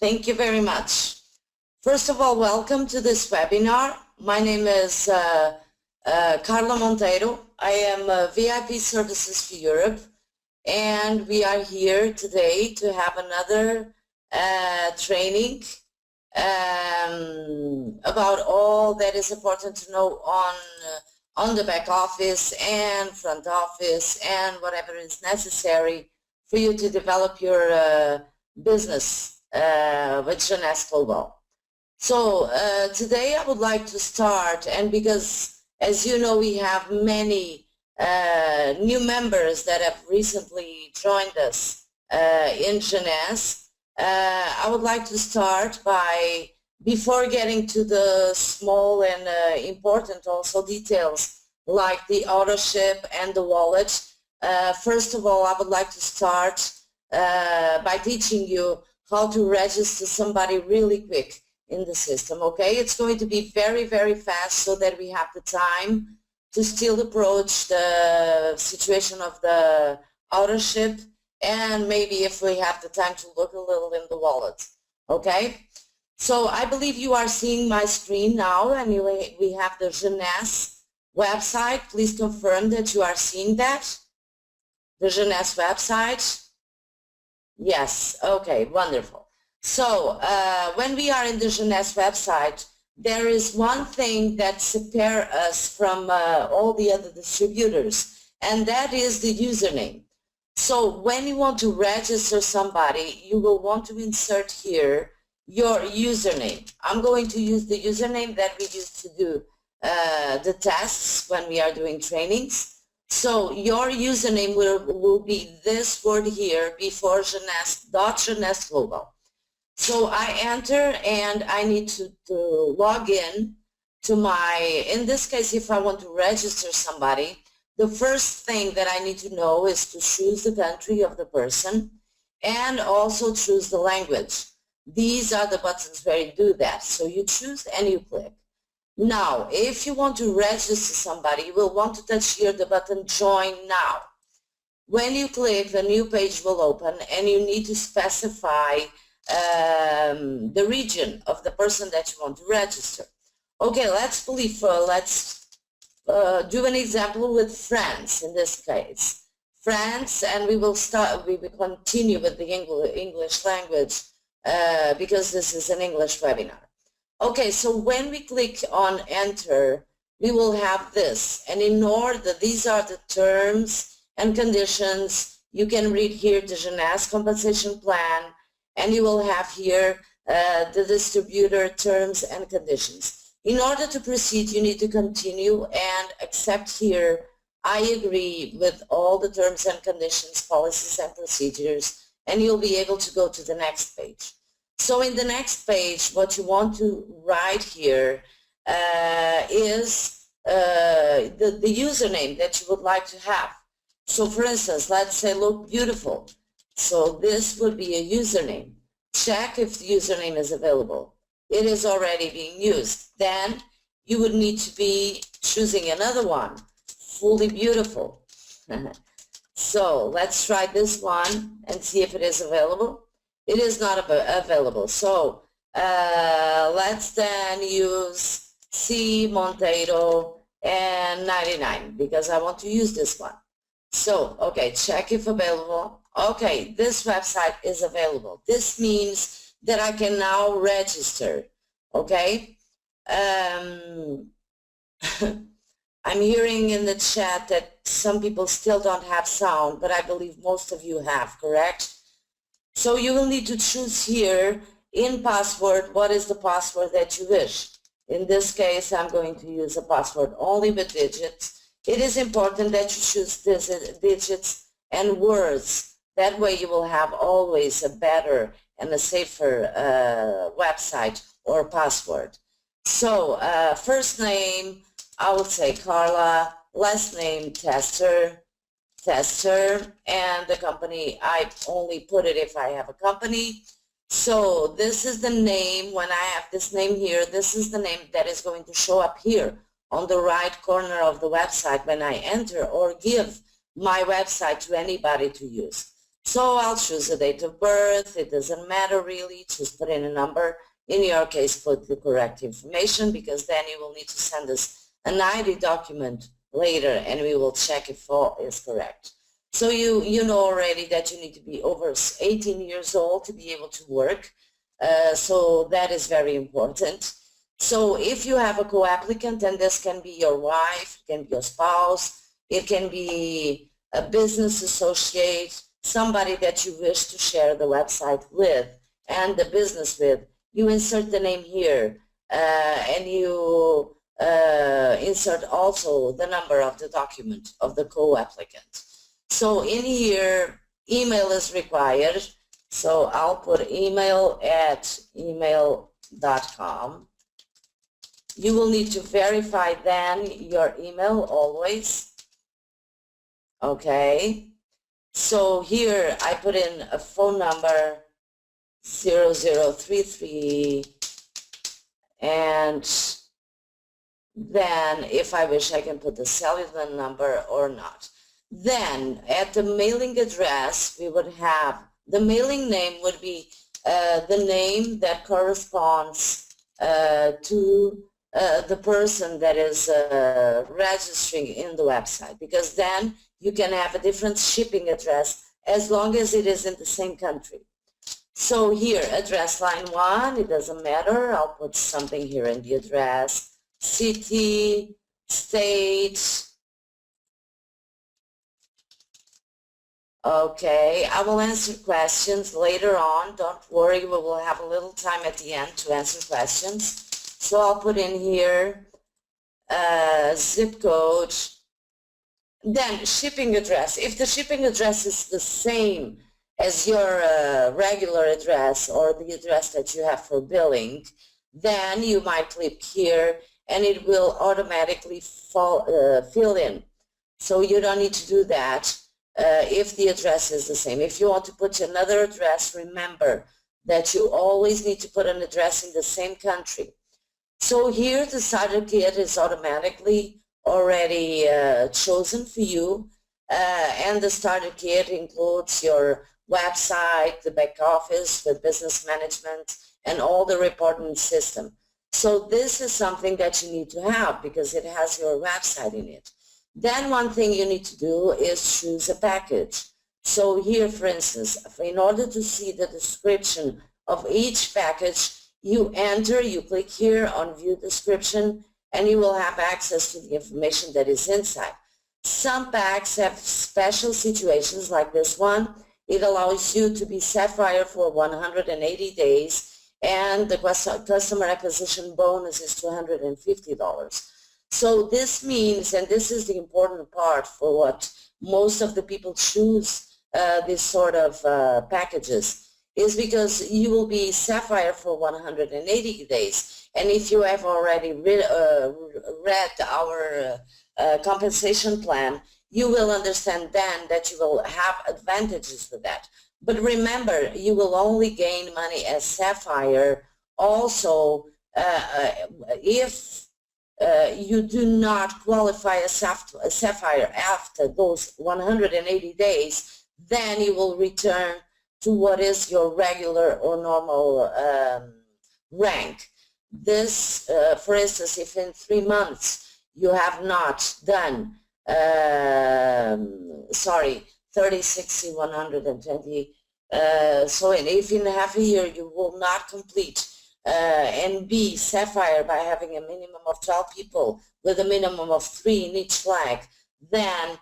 Thank you very much. First of all, welcome to this webinar. My name is Carla Monteiro. I am VIP Services for Europe, and we are here today to have another training about all that is important to know on the back office and front office and whatever is necessary for you to develop your business with Joffice Global. So today I would like to start, and because as you know we have many new members that have recently joined us in Joffice, I would like to start by, before getting to the small and important also details like the Autoship and the wallet, first of all I would like to start by teaching you how to register somebody really quick in the system, okay? It's going to be very, very fast so that we have the time to still approach the situation of the Autoship, and maybe if we have the time to look a little in the wallet, okay? So I believe you are seeing my screen now, and we have the Joffice website. Please confirm that you are seeing that, the Joffice website. Yes, okay, wonderful. So when we are in the Joffice website, there is one thing that separates us from all the other distributors, and that is the username. So when you want to register somebody, you will want to insert here your username. I'm going to use the username that we used to do the tests when we are doing trainings. So your username will be this word here before Joffice Global. So I enter and I need to log in to my, in this case if I want to register somebody, the first thing that I need to know is to choose the country of the person and also choose the language. These are the buttons where you do that. So you choose and you click. Now, if you want to register somebody, you will want to touch here the button Join Now. When you click, the new page will open and you need to specify the region of the person that you want to register. Okay, let's do an example with France in this case. France, and we will continue with the English language because this is an English webinar. Okay, so when we click on enter, we will have this, and in order, these are the terms and conditions. You can read here the Joffice compensation plan, and you will have here the distributor terms and conditions. In order to proceed, you need to continue and accept here, I agree with all the terms and conditions, policies and procedures, and you'll be able to go to the next page. So in the next page, what you want to write here is the username that you would like to have. So for instance, let's say look beautiful. So this would be a username. Check if the username is available. It is already being used. Then you would need to be choosing another one, fully beautiful. So let's try this one and see if it is available. It is not available. So let's then use C Monteiro and 99 because I want to use this one. So, okay, check if available. Okay, this website is available. This means that I can now register, okay? I'm hearing in the chat that some people still don't have sound, but I believe most of you have, correct? So you will need to choose here in password, what is the password that you wish. In this case, I'm going to use a password only with digits. It is important that you choose digits and words. That way you will have always a better and a safer website or password. So first name, I would say Carla, last name Tester, and the company, I only put it if I have a company. So this is the name. When I have this name here, this is the name that is going to show up here on the right corner of the website when I enter or give my website to anybody to use. So I'll choose a date of birth. It doesn't matter really. Just put in a number. In your case, put the correct information, because then you will need to send us an ID document later and we will check if all is correct. So you know already that you need to be over 18 years old to be able to work. So that is very important. So if you have a co-applicant, and this can be your wife, it can be your spouse, it can be a business associate, somebody that you wish to share the website with and the business with, you insert the name here, and you insert also the number of the document of the co-applicant. So in here, email is required. So I'll put email@email.com. You will need to verify then your email always. Okay. So here I put in a phone number 0033, and then if I wish I can put the cellular number or not. Then at the mailing address we would have, the mailing name would be the name that corresponds to the person that is registering in the website, because then you can have a different shipping address as long as it is in the same country. So here, address line 1, it doesn't matter. I'll put something here in the address. City, state. Okay, I will answer questions later on. Don't worry, we will have a little time at the end to answer questions. So I'll put in here zip code. Then shipping address. If the shipping address is the same as your regular address or the address that you have for billing, then you might click here and it will automatically fill in. So you don't need to do that if the address is the same. If you want to put another address, remember that you always need to put an address in the same country. So here the starter kit is automatically already chosen for you, and the starter kit includes your website, the back office, the business management, and all the reporting system. So this is something that you need to have because it has your website in it. Then one thing you need to do is choose a package. So here, for instance, in order to see the description of each package, you click here on view description, and you will have access to the information that is inside. Some packs have special situations like this one. It allows you to be Sapphire for 180 days, and the customer acquisition bonus is $250. So this means, and this is the important part for what most of the people choose this sort of packages, is because you will be Sapphire for 180 days. And if you have already read our compensation plan, you will understand then that you will have advantages with that. But remember, you will only gain money as Sapphire also if you do not qualify as Sapphire after those 180 days, then you will return to what is your regular or normal rank. This, for instance, if in 3 months you have not done, 30, 60, 120, so if in half a year you will not complete and be Sapphire by having a minimum of 12 people with a minimum of 3 in each flag, then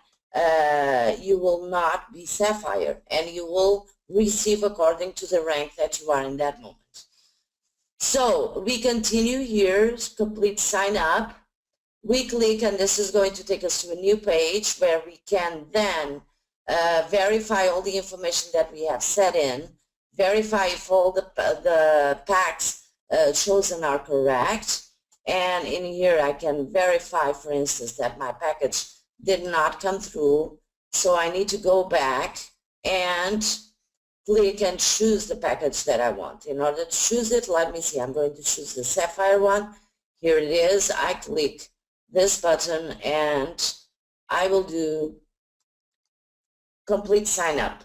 you will not be Sapphire, and you will receive according to the rank that you are in that moment. So we continue here, complete sign up. We click, and this is going to take us to a new page where we can then verify all the information that we have set in, verify if all the packs chosen are correct, and in here I can verify, for instance, that my package did not come through, so I need to go back and click and choose the package that I want. In order to choose it, let me see, I'm going to choose the Sapphire one. Here it is. I click this button and I will do complete sign up.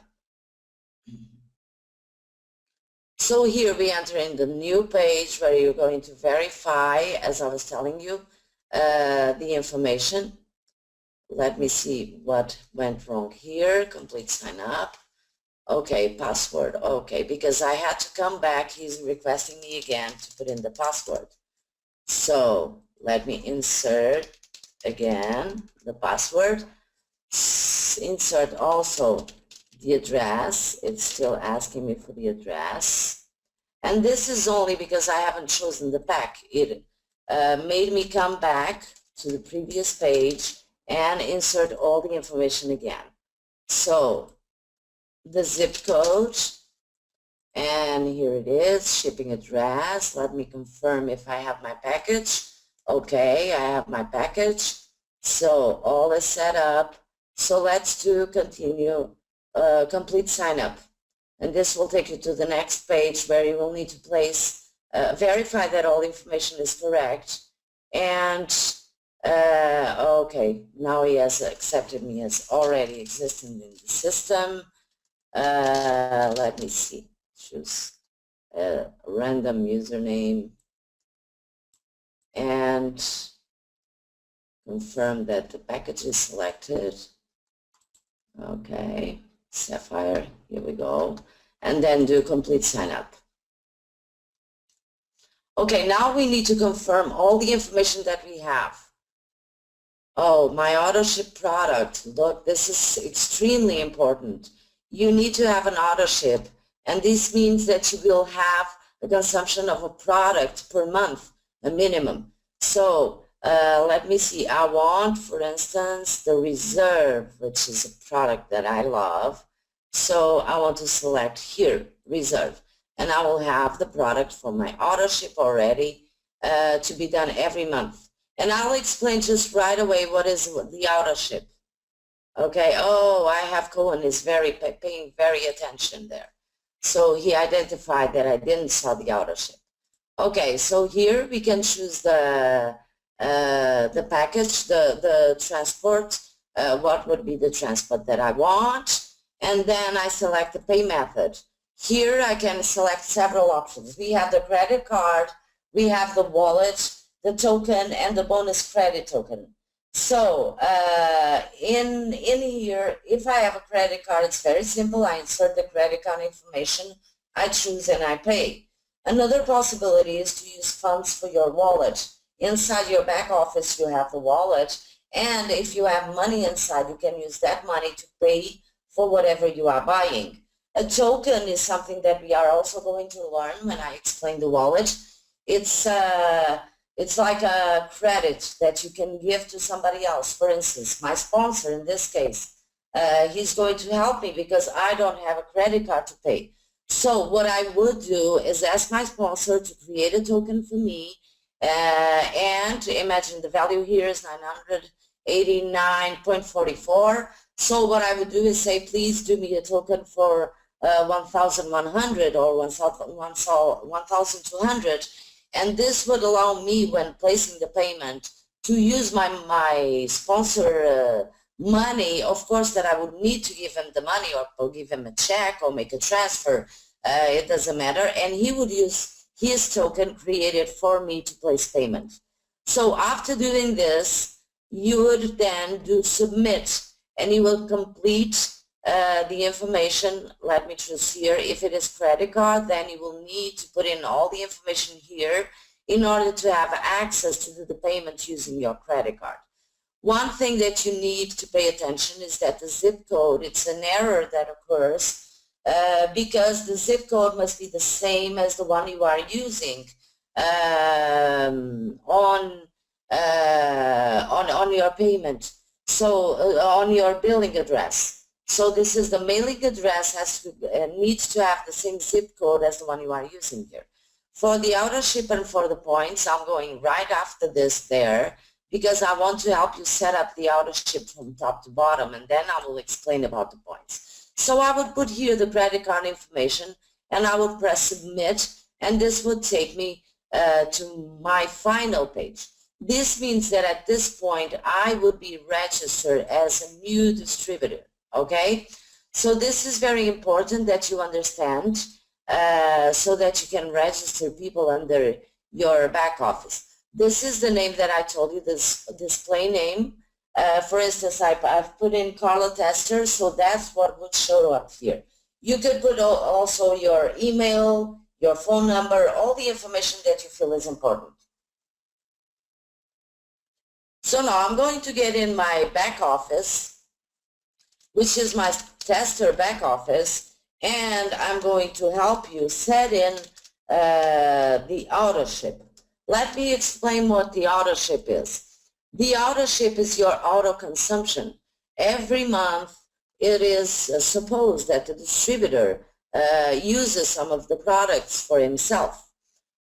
So here we enter in the new page where you're going to verify, as I was telling you, the information. Let me see what went wrong here. Complete sign up. Okay, password. Okay, because I had to come back. He's requesting me again to put in the password. So let me insert again the password. Insert also the address. It's still asking me for the address. And this is only because I haven't chosen the pack. It made me come back to the previous page and insert all the information again. So the zip code, and here it is, shipping address. Let me confirm if I have my package. Okay, I have my package. So all is set up. So let's do continue, complete sign up. And this will take you to the next page where you will need to place, verify that all information is correct. And okay, now he has accepted me as already existing in the system. Let me see, choose a random username and confirm that the package is selected. Okay, Sapphire, here we go. And then do complete sign up. Okay, now we need to confirm all the information that we have. Oh, my Autoship product. Look, this is extremely important. You need to have an Autoship, and this means that you will have a consumption of a product per month, a minimum. So let me see. I want, for instance, the Reserve, which is a product that I love. So I want to select here, Reserve. And I will have the product for my Autoship already to be done every month. And I'll explain just right away what is the Autoship. Okay, oh, I have Cohen is paying very attention there. So he identified that I didn't saw the Autoship. Okay, so here we can choose the package, the transport, what would be the transport that I want, and then I select the pay method. Here I can select several options. We have the credit card, we have the wallet, the token, and the bonus credit token. So in here, if I have a credit card, it's very simple. I insert the credit card information, I choose and I pay. Another possibility is to use funds for your wallet. Inside your back office, you have the wallet, and if you have money inside, you can use that money to pay for whatever you are buying. A token is something that we are also going to learn when I explain the wallet. It's like a credit that you can give to somebody else. For instance, my sponsor in this case, he's going to help me because I don't have a credit card to pay. So what I would do is ask my sponsor to create a token for me, and imagine the value here is 989.44. So what I would do is say, please do me a token for 1,100 or 1,200, and this would allow me, when placing the payment, to use my sponsor money. Of course, that I would need to give him the money or give him a check or make a transfer. It doesn't matter, and he would use his token created for me to place payment. So after doing this, you would then do submit, and you will complete the information. Let me choose here. If it is credit card, then you will need to put in all the information here in order to have access to do the payment using your credit card. One thing that you need to pay attention is that the zip code, it's an error that occurs because the zip code must be the same as the one you are using on your payment, so on your billing address. So this is the mailing address needs to have the same zip code as the one you are using here. For the Autoship and for the points, I'm going right after this there because I want to help you set up the Autoship from top to bottom, and then I will explain about the points. So I would put here the credit card information, and I would press submit, and this would take me to my final page. This means that at this point I would be registered as a new distributor. Okay, so this is very important that you understand. so that you can register people under your back office. This is the name that I told you, this display name. For instance, I've put in Carla Tester, so that's what would show up here. You could put also your email, your phone number, all the information that you feel is important. So now I'm going to get in my back office, which is my tester back office, and I'm going to help you set in the Autoship. Let me explain what the Autoship is. The Autoship is your auto consumption. Every month it is supposed that the distributor uses some of the products for himself.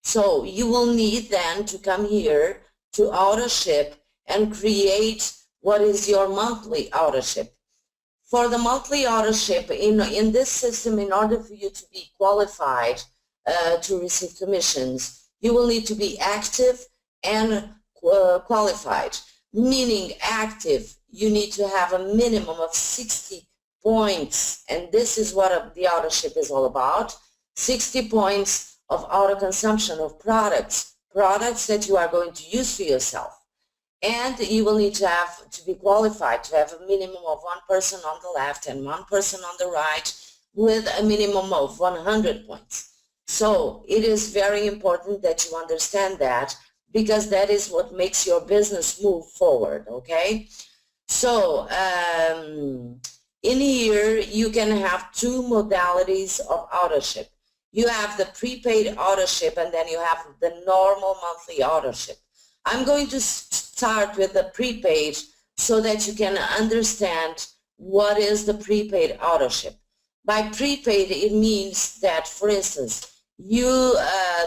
So you will need then to come here to Autoship and create what is your monthly Autoship. For the monthly Autoship, in this system, in order for you to be qualified to receive commissions, you will need to be active and qualified. Meaning active, you need to have a minimum of 60 points, and this is what the Autoship is all about. 60 points of auto consumption of products that you are going to use for yourself. And you will need to be qualified to have a minimum of one person on the left and one person on the right with a minimum of 100 points. So it is very important that you understand that, because that is what makes your business move forward, okay? So in here you can have two modalities of Autoship. You have the prepaid Autoship, and then you have the normal monthly Autoship. I'm going to start with the prepaid so that you can understand what is the prepaid Autoship. By prepaid, it means that, for instance, you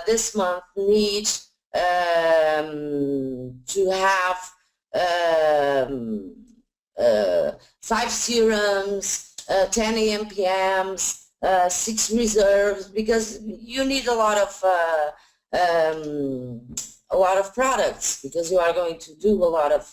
this month need to have 5 serums, 10 AMPMs, 6 reserves, because you need a lot of products, because you are going to do a lot of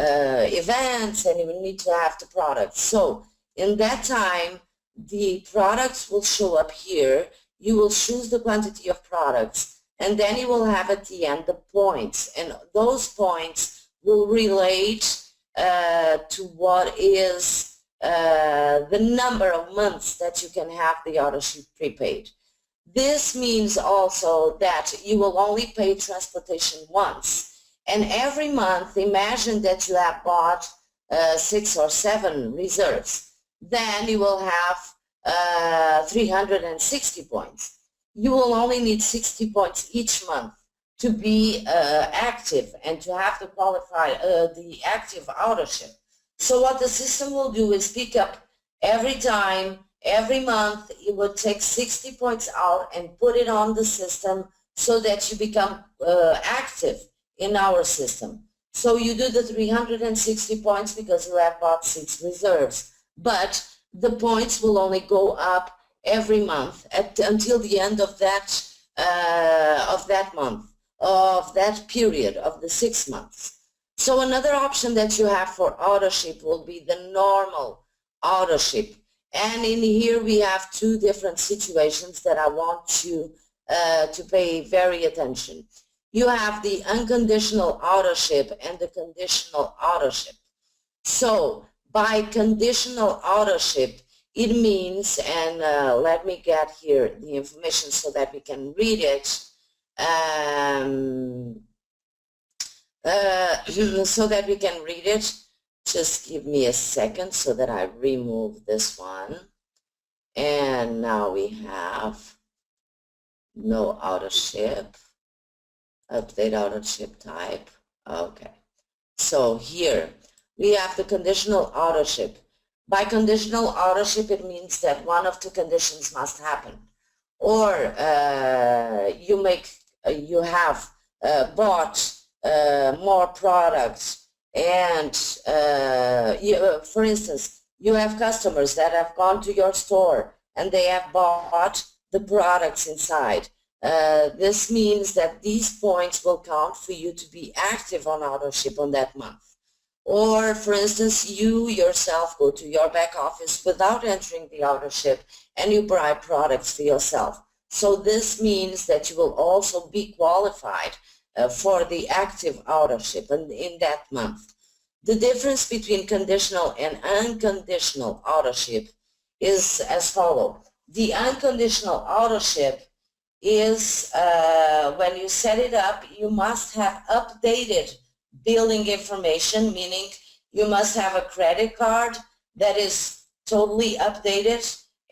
events, and you need to have the products. So in that time, the products will show up here. You will choose the quantity of products, and then you will have at the end the points, and those points will relate to what is the number of months that you can have the Autoship prepaid. This means also that you will only pay transportation once, and every month, imagine that you have bought 6 or 7 reserves. Then you will have 360 points. You will only need 60 points each month to be active and to have to qualify the active Autoship. So what the system will do is pick up every time, every month, it will take 60 points out and put it on the system so that you become active in our system. So you do the 360 points because you have bought 6 reserves, but the points will only go up every month until the end of that month, of that period of the 6 months. So another option that you have for Autoship will be the normal Autoship. And in here we have 2 different situations that I want you to pay very attention. You have the unconditional Autoship and the conditional Autoship. So by conditional Autoship, it means, and let me get here the information so that we can read it, Just give me a second so that I remove this one. And now we have no Autoship, update Autoship type. Okay, so here we have the conditional Autoship. By conditional Autoship, it means that one of 2 conditions must happen. Or you have bought more products, and for instance, you have customers that have gone to your store and they have bought the products inside. This means that these points will count for you to be active on Autoship on that month. Or, for instance, you yourself go to your back office without entering the Autoship and you buy products for yourself. So this means that you will also be qualified for the active Autoship in that month. The difference between conditional and unconditional Autoship is as follows. The unconditional Autoship is when you set it up, you must have updated billing information, meaning you must have a credit card that is totally updated,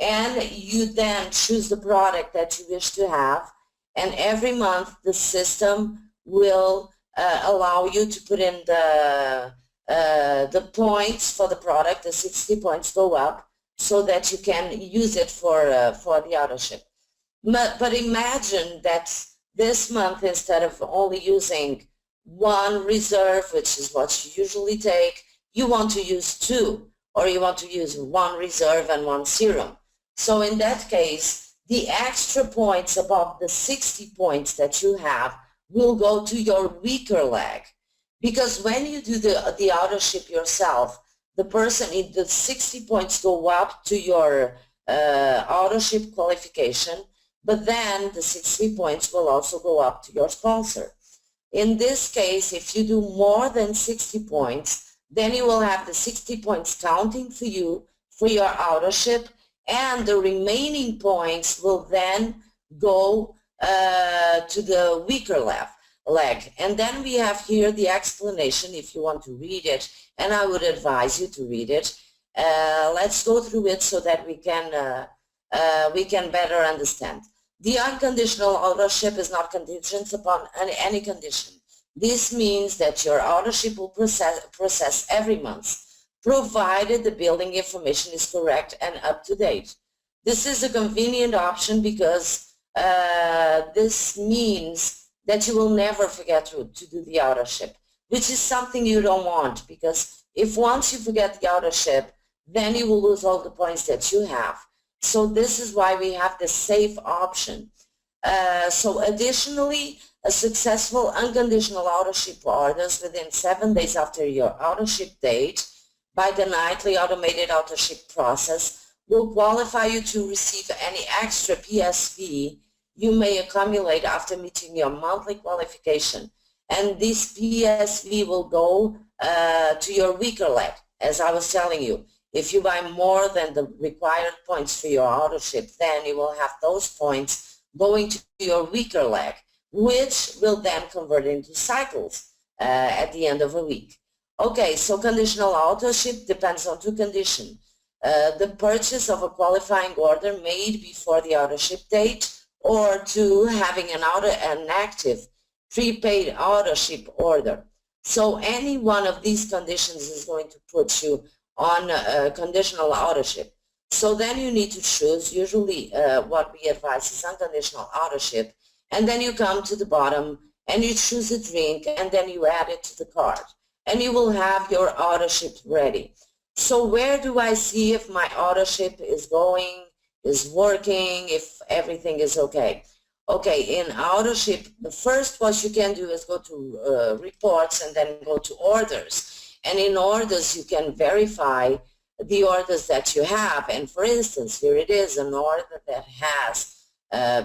and you then choose the product that you wish to have, and every month the system will allow you to put in the points for the product. The 60 points go up so that you can use it for the Autoship. But imagine that this month, instead of only using one reserve, which is what you usually take, you want to use two, or you want to use one reserve and one serum. So in that case, the extra points above the 60 points that you have will go to your weaker leg. Because when you do the Autoship yourself, the 60 points go up to your Autoship qualification, but then the 60 points will also go up to your sponsor. In this case, if you do more than 60 points, then you will have the 60 points counting for you for your Autoship, and the remaining points will then go to the weaker leg. And then we have here the explanation if you want to read it, and I would advise you to read it. Let's go through it so that we can better understand. The unconditional Autoship is not contingent upon any condition. This means that your Autoship will process every month, provided the billing information is correct and up to date. This is a convenient option because this means that you will never forget to do the Autoship, which is something you don't want, because if once you forget the Autoship, then you will lose all the points that you have. So this is why we have the safe option. So additionally, a successful unconditional Autoship orders within 7 days after your Autoship date by the nightly automated Autoship process will qualify you to receive any extra PSV you may accumulate after meeting your monthly qualification. And this PSV will go to your weaker leg, as I was telling you. If you buy more than the required points for your Autoship, then you will have those points going to your weaker leg, which will then convert into cycles at the end of a week. Okay, so conditional Autoship depends on two conditions. The purchase of a qualifying order made before the Autoship date, or to having an active prepaid Autoship order. So any one of these conditions is going to put you on conditional Autoship. So then you need to choose, usually what we advise is unconditional Autoship, and then you come to the bottom and you choose a drink and then you add it to the cart and you will have your Autoship ready. So where do I see if my Autoship is going, is working, if everything is okay? Okay, in Autoship, the first what you can do is go to reports and then go to orders. And in orders, you can verify the orders that you have. And for instance, here it is, an order that has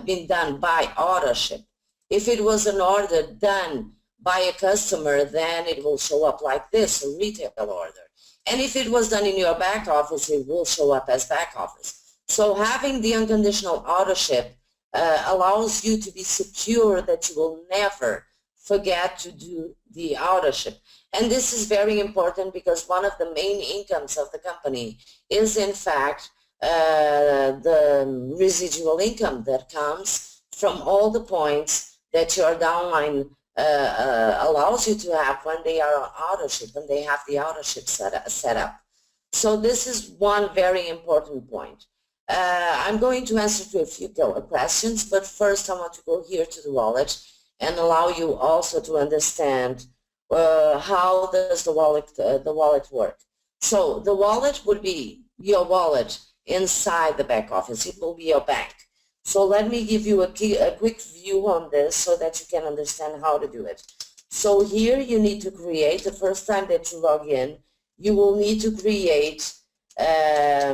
been done by Autoship. If it was an order done by a customer, then it will show up like this, a retail order. And if it was done in your back office, it will show up as back office. So having the unconditional Autoship allows you to be secure that you will never forget to do the Autoship. And this is very important because one of the main incomes of the company is in fact the residual income that comes from all the points that your downline allows you to have when they are on Autoship, when they have the Autoship set up. So this is one very important point. I'm going to answer to a few questions, but first I want to go here to the wallet and allow you also to understand how does the wallet work. So the wallet would be your wallet inside the back office. It will be your bank. So let me give you a quick view on this so that you can understand how to do it. So here you need to create, the first time that you log in, you will need to create a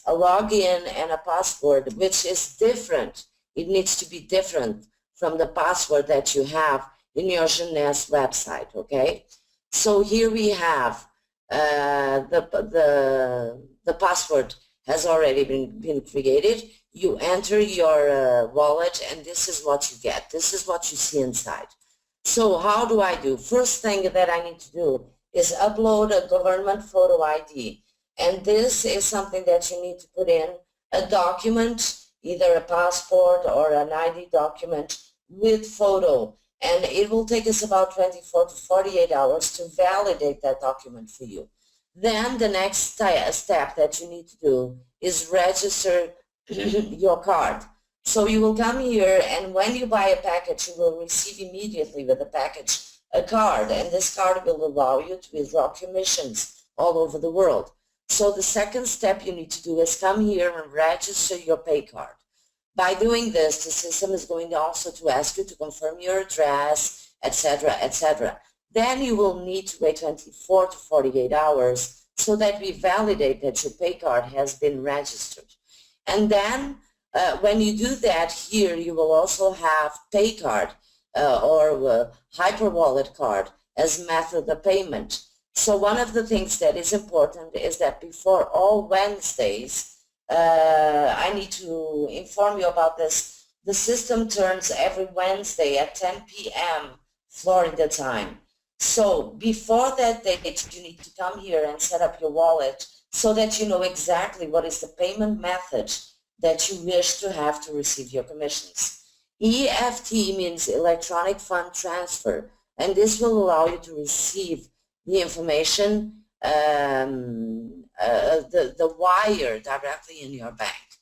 login and a password, which is different. It needs to be different from the password that you have in your Jeunesse website, okay? So here we have the password has already been created. You enter your wallet, and this is what you get. This is what you see inside. So how do I do? First thing that I need to do is upload a government photo ID. And this is something that you need to put in a document, either a passport or an ID document with photo. And it will take us about 24 to 48 hours to validate that document for you. Then the next step that you need to do is register your card. So you will come here, and when you buy a package, you will receive immediately with the package a card, and this card will allow you to withdraw commissions all over the world. So the second step you need to do is come here and register your pay card. By doing this, the system is going also to ask you to confirm your address, etc., etc. Then you will need to wait 24 to 48 hours so that we validate that your pay card has been registered. And then when you do that, here you will also have pay card or hyper wallet card as method of payment. So one of the things that is important is that before all Wednesdays, I need to inform you about this. The system turns every Wednesday at 10 p.m. Florida time. So before that date, you need to come here and set up your wallet so that you know exactly what is the payment method that you wish to have to receive your commissions. EFT means electronic fund transfer, and this will allow you to receive the information, the wire directly in your bank.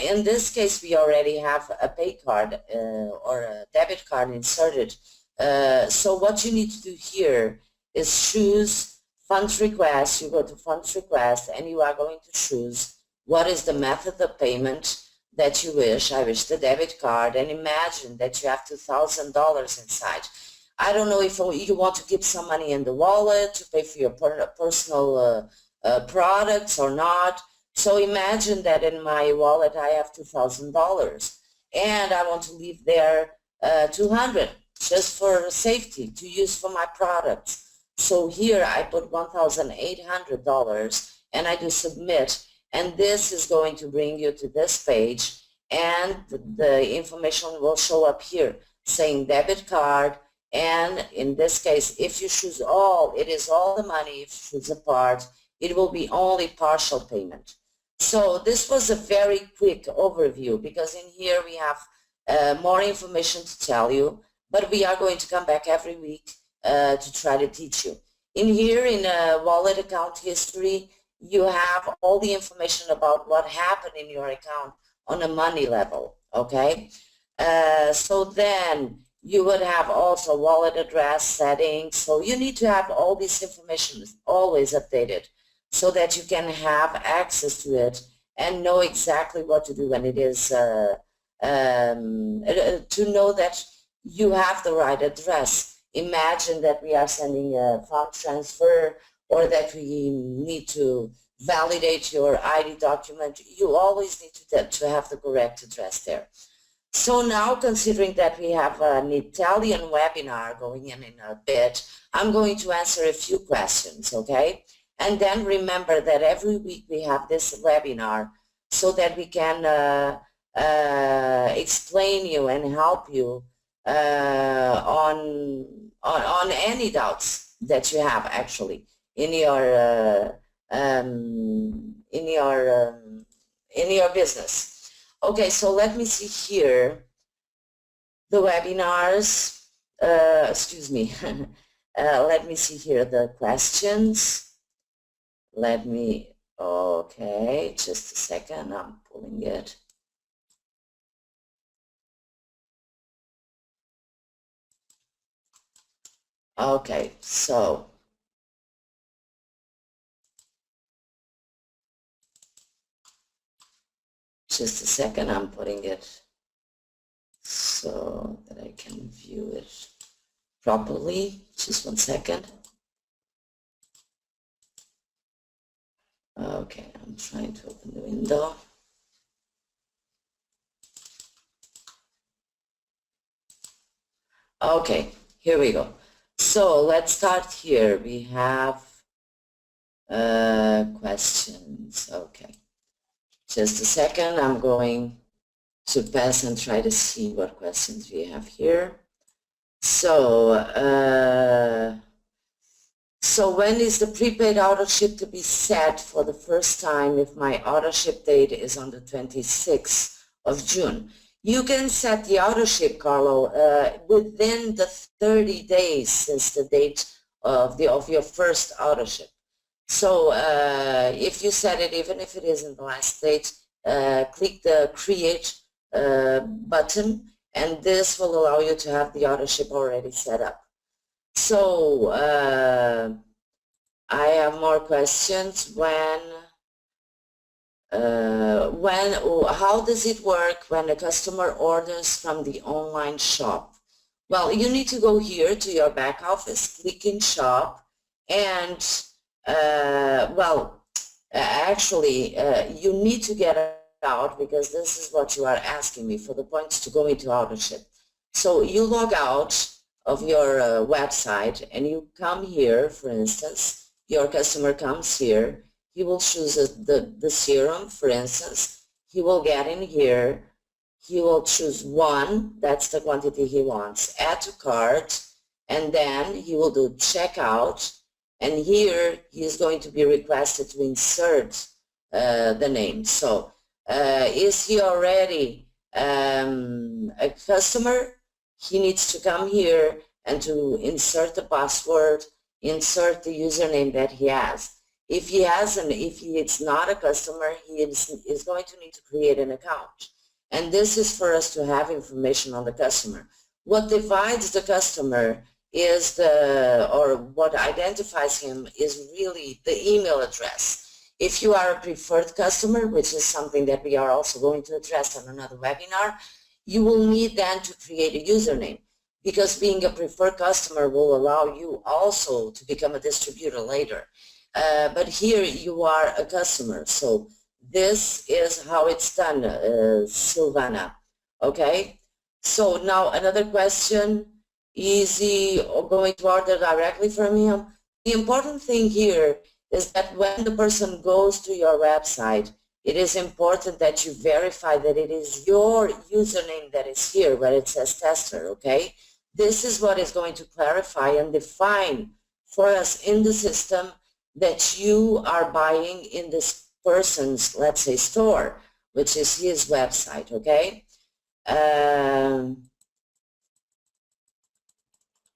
In this case, we already have a pay card or a debit card inserted. So what you need to do here is choose funds request. You go to funds request, and you are going to choose what is the method of payment that you wish. I wish the debit card, and imagine that you have $2,000 inside. I don't know if you want to keep some money in the wallet to pay for your personal products or not. So imagine that in my wallet I have $2,000, and I want to leave there $200 just for safety to use for my products. So here I put $1,800 and I do submit, and this is going to bring you to this page, and the information will show up here saying debit card. And in this case, if you choose all, it is all the money. If you choose a part, it will be only partial payment. So this was a very quick overview, because in here we have more information to tell you, but we are going to come back every week to try to teach you. In here, in wallet account history, you have all the information about what happened in your account on a money level, okay? So then you would have also wallet address settings. So you need to have all this information always updated so that you can have access to it and know exactly what to do when it is, to know that you have the right address. Imagine that we are sending a fund transfer, or that we need to validate your ID document. You always need to have the correct address there. So now, considering that we have an Italian webinar going in a bit, I'm going to answer a few questions, okay? And then remember that every week we have this webinar so that we can explain you and help you on any doubts that you have actually in your business. Okay, so let me see here the webinars. Excuse me. Let me see here the questions. Okay, just a second, I'm pulling it. Okay, so just a second, I'm putting it so that I can view it properly. Just 1 second. Okay, I'm trying to open the window. Okay, here we go. So let's start here. We have questions. Okay, just a second. I'm going to pass and try to see what questions we have here. So, so when is the prepaid auto ship to be set for the first time if my auto ship date is on the 26th of June? You can set the auto ship, Carlo, within the 30 days since the date of your first auto ship. So if you set it, even if it is in the last date, click the create button, and this will allow you to have the auto ship already set up. So I have more questions. How does it work when a customer orders from the online shop? Well, you need to go here to your back office, click in shop, and actually you need to get out, because this is what you are asking me for the points to go into Autoship. So you log out of your website and you come here. For instance, your customer comes here, he will choose the serum, for instance. He will get in here, he will choose 1, that's the quantity he wants, add to cart, and then he will do checkout, and here he is going to be requested to insert the name. So is he already a customer? He needs to come here and to insert the password, insert the username that he has. If he is not a customer, he is going to need to create an account. And this is for us to have information on the customer. What divides the customer is what identifies him is really the email address. If you are a preferred customer, which is something that we are also going to address on another webinar, you will need then to create a username, because being a preferred customer will allow you also to become a distributor later. But here you are a customer, so this is how it's done, Silvana. Okay, so now another question, is he going to order directly from him? The important thing here is that when the person goes to your website, it is important that you verify that it is your username that is here where it says tester, okay? This is what is going to clarify and define for us in the system that you are buying in this person's, let's say, store, which is his website, okay?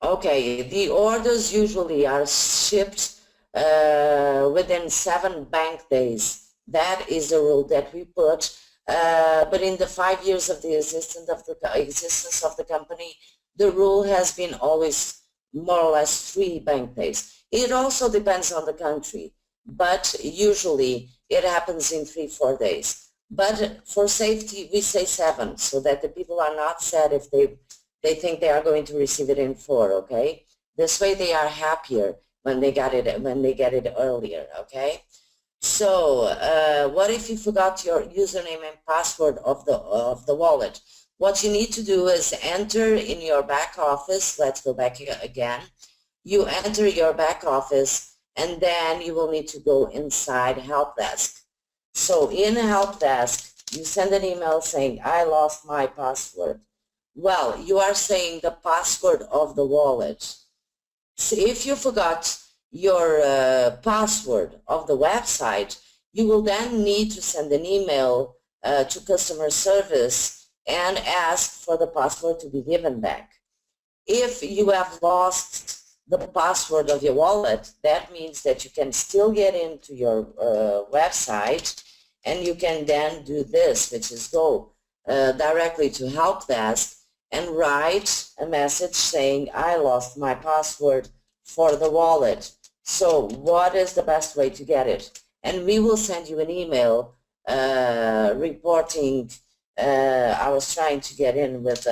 Okay, the orders usually are shipped within 7 bank days. That is the rule that we put. But in the 5 years of the existence of the company, the rule has been always more or less 3 bank days. It also depends on the country, but usually it happens in 3-4 days. But for safety, we say 7, so that the people are not sad if they think they are going to receive it in 4, okay? This way they are happier when they get it earlier, okay? So what if you forgot your username and password of the wallet? What you need to do is enter in your back office. Let's go back again. You enter your back office, and then you will need to go inside help desk. So in help desk, you send an email saying, I lost my password. Well, you are saying the password of the wallet. So if you forgot your password of the website, you will then need to send an email to customer service and ask for the password to be given back. If you have lost the password of your wallet, that means that you can still get into your website, and you can then do this, which is go directly to help desk and write a message saying, I lost my password for the wallet. So what is the best way to get it? And we will send you an email reporting. I was trying to get in with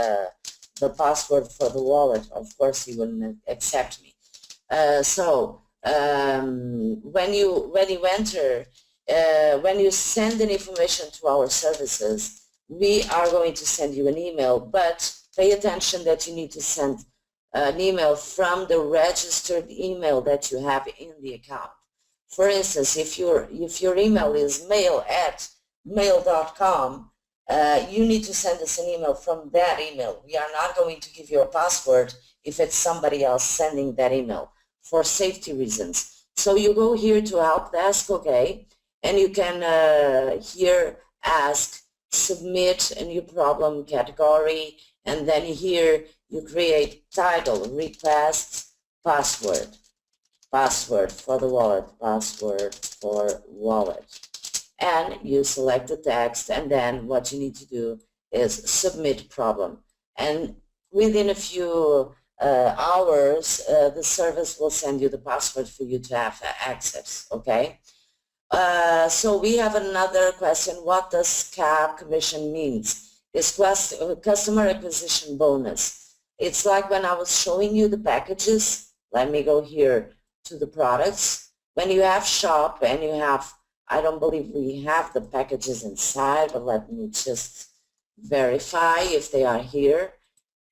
the password for the wallet, of course he wouldn't accept me. When you send an information to our services, we are going to send you an email, but pay attention that you need to send an email from the registered email that you have in the account. For instance, if your email is mail@mail.com, you need to send us an email from that email. We are not going to give you a password if it's somebody else sending that email, for safety reasons. So you go here to help desk, okay, and you can here ask, submit a new problem category, and then here you create title, request, password for the wallet, password for wallet. And you select the text, and then what you need to do is submit problem. And within a few hours, the service will send you the password for you to have access, okay? So we have another question. What does CAB commission means? It's customer acquisition bonus. It's like when I was showing you the packages. Let me go here to the products. When you have shop and you have, I don't believe we have the packages inside, but let me just verify if they are here.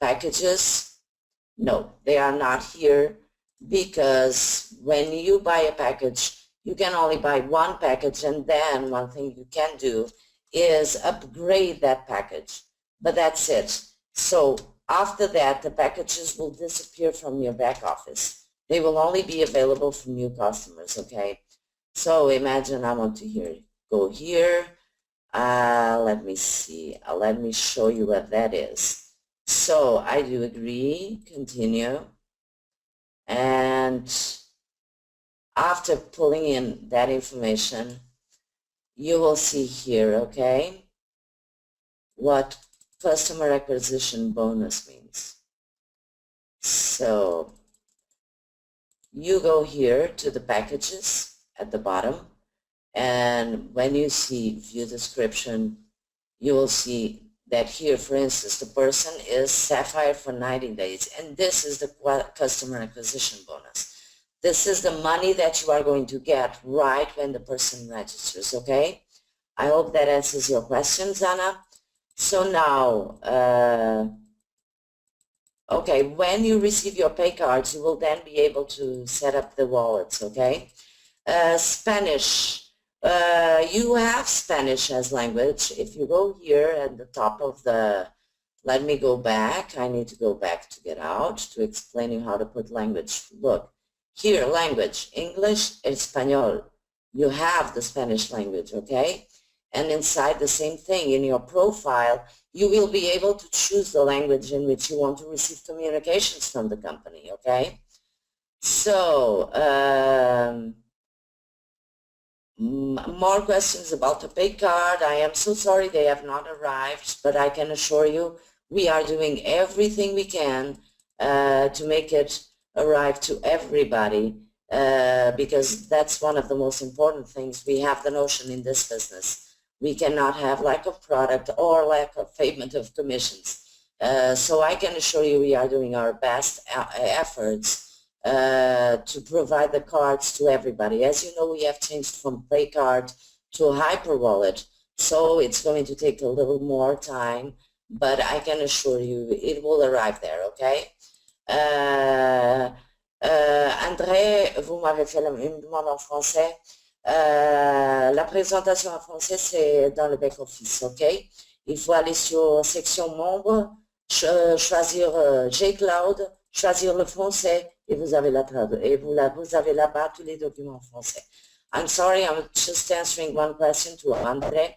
Packages, no, they are not here, because when you buy a package, you can only buy one package, and then one thing you can do is upgrade that package, but that's it. So after that, the packages will disappear from your back office. They will only be available for new customers, okay? So imagine I want to go here. Let me see. Let me show you what that is. So I do agree, continue. And after pulling in that information, you will see here, okay, what customer acquisition bonus means. So you go here to the packages at the bottom, and when you see view description, you will see that here, for instance, the person is Sapphire for 90 days, and this is the customer acquisition bonus. This is the money that you are going to get right when the person registers, okay? I hope that answers your questions, Anna. So now, okay, when you receive your pay cards, you will then be able to set up the wallets, okay? Spanish, you have Spanish as language. If you go here at the top of the, let me go back. I need to go back to get out to explain you how to put language. Look, here, language, English, Espanol. You have the Spanish language, okay? And inside the same thing, in your profile, you will be able to choose the language in which you want to receive communications from the company, okay? So, more questions about the pay card. I am so sorry they have not arrived, but I can assure you we are doing everything we can to make it arrive to everybody, because that's one of the most important things. We have the notion in this business. We cannot have lack of product or lack of payment of commissions. So I can assure you we are doing our best efforts to provide the cards to everybody. As you know, we have changed from Play Card to Hyper Wallet, so it's going to take a little more time, but I can assure you it will arrive there, okay? André, vous m'avez fait une demande en français. La présentation en français, c'est dans le back-office, ok? Il faut aller sur section membres, choisir J-Cloud, choisir le français, et vous avez vous avez là-bas tous les documents en français. I'm sorry, I'm just answering one question to André.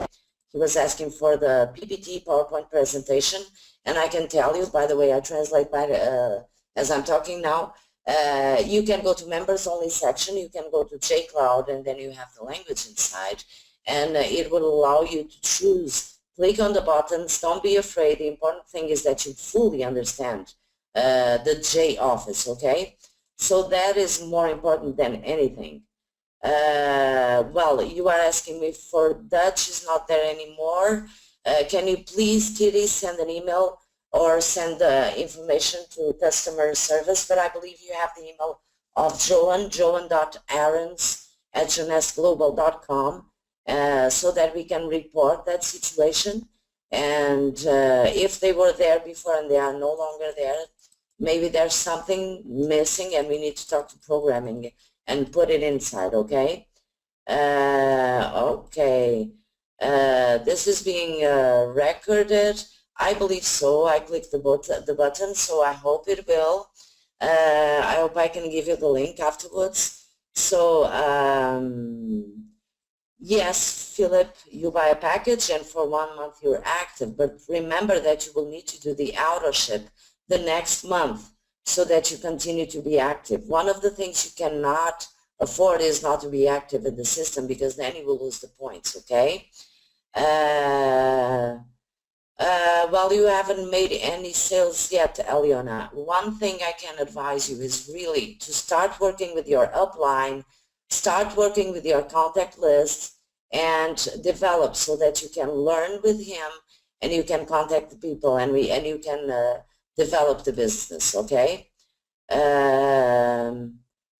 He was asking for the PPT PowerPoint presentation, and I can tell you, by the way, I translate as I'm talking now. You can go to members only section, you can go to JCloud, and then you have the language inside, and it will allow you to choose. Click on the buttons, don't be afraid. The important thing is that you fully understand the J office, okay? So that is more important than anything. Well, you are asking me for Dutch is not there anymore. Can you please, Kitty, send an email? or send the information to customer service, but I believe you have the email of joan.aarons@jonesglobal.com, so that we can report that situation. And if they were there before and they are no longer there, maybe there's something missing and we need to talk to programming and put it inside, okay? Okay. This is being recorded. I believe so. I clicked the button, so I hope it will. I hope I can give you the link afterwards. So, yes, Philip, you buy a package and for 1 month you're active, but remember that you will need to do the Autoship the next month so that you continue to be active. One of the things you cannot afford is not to be active in the system, because then you will lose the points, okay? Well, you haven't made any sales yet, Eliona. One thing I can advise you is really to start working with your upline, start working with your contact list, and develop so that you can learn with him and you can contact the people and you can develop the business, okay?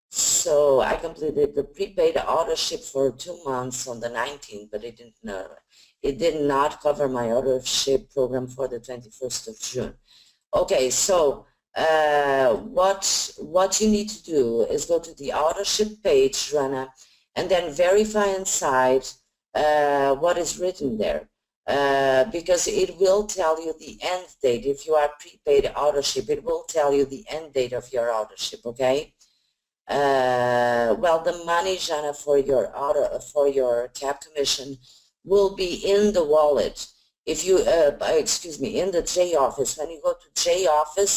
So I completed the prepaid Autoship for 2 months on the 19th, but it did not cover my Autoship program for the 21st of June. Okay, so what you need to do is go to the Autoship page, Rana, and then verify inside what is written there. Because it will tell you the end date. If you are prepaid Autoship, it will tell you the end date of your Autoship, okay? Well, the money, Jana, for your cap commission will be in the wallet. If you, excuse me, in the Joffice. When you go to Joffice,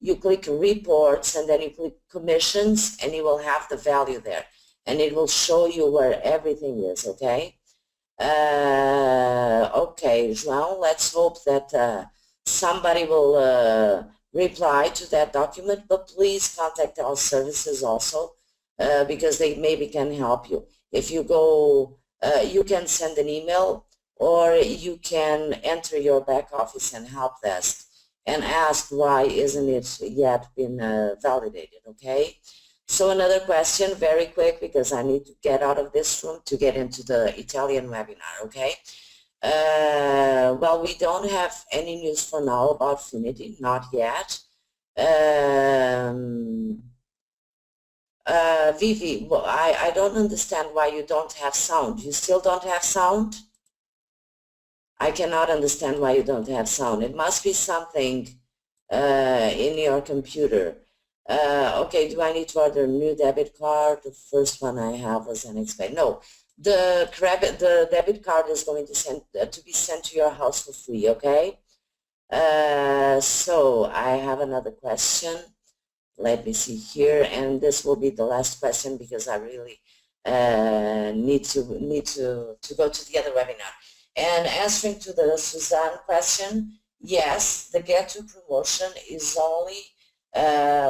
you click reports and then you click commissions and you will have the value there. And it will show you where everything is, okay? Okay, João, let's hope that somebody will reply to that document, but please contact our services also, because they maybe can help you. If you go, you can send an email or you can enter your back office and help desk and ask why isn't it yet been validated, okay? So another question, very quick, because I need to get out of this room to get into the Italian webinar, okay? Well, we don't have any news for now about Finity, not yet. Vivi, well, I don't understand why you don't have sound. You still don't have sound? I cannot understand why you don't have sound. It must be something in your computer. Okay, do I need to order a new debit card? The first one I have was unexpected. No, the debit card is going to be sent to your house for free, okay? So I have another question. Let me see here, and this will be the last question because I really need to go to the other webinar. And answering to the Suzanne question, yes, the Get to promotion is only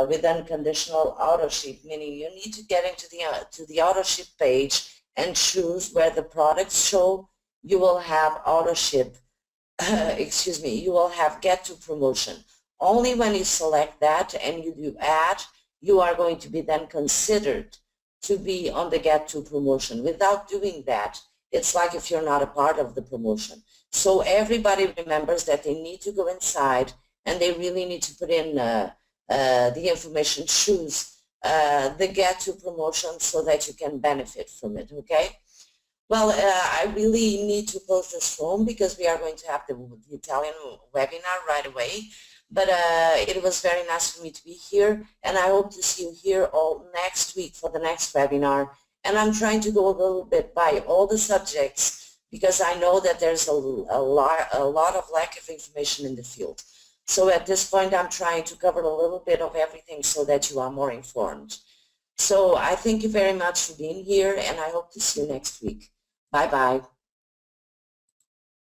with unconditional Autoship, meaning you need to get into the Autoship page and choose where the products show. You will have Autoship, excuse me, you will have Get to promotion. Only when you select that and you do add, you are going to be then considered to be on the Get to promotion. Without doing that, it's like if you're not a part of the promotion. So everybody remembers that they need to go inside and they really need to put in the information, choose the Get to promotion so that you can benefit from it, okay? Well, I really need to close this room because we are going to have the Italian webinar right away. But it was very nice for me to be here, and I hope to see you here all next week for the next webinar. And I'm trying to go a little bit by all the subjects because I know that there's a lot of lack of information in the field. So at this point, I'm trying to cover a little bit of everything so that you are more informed. So I thank you very much for being here, and I hope to see you next week. Bye-bye.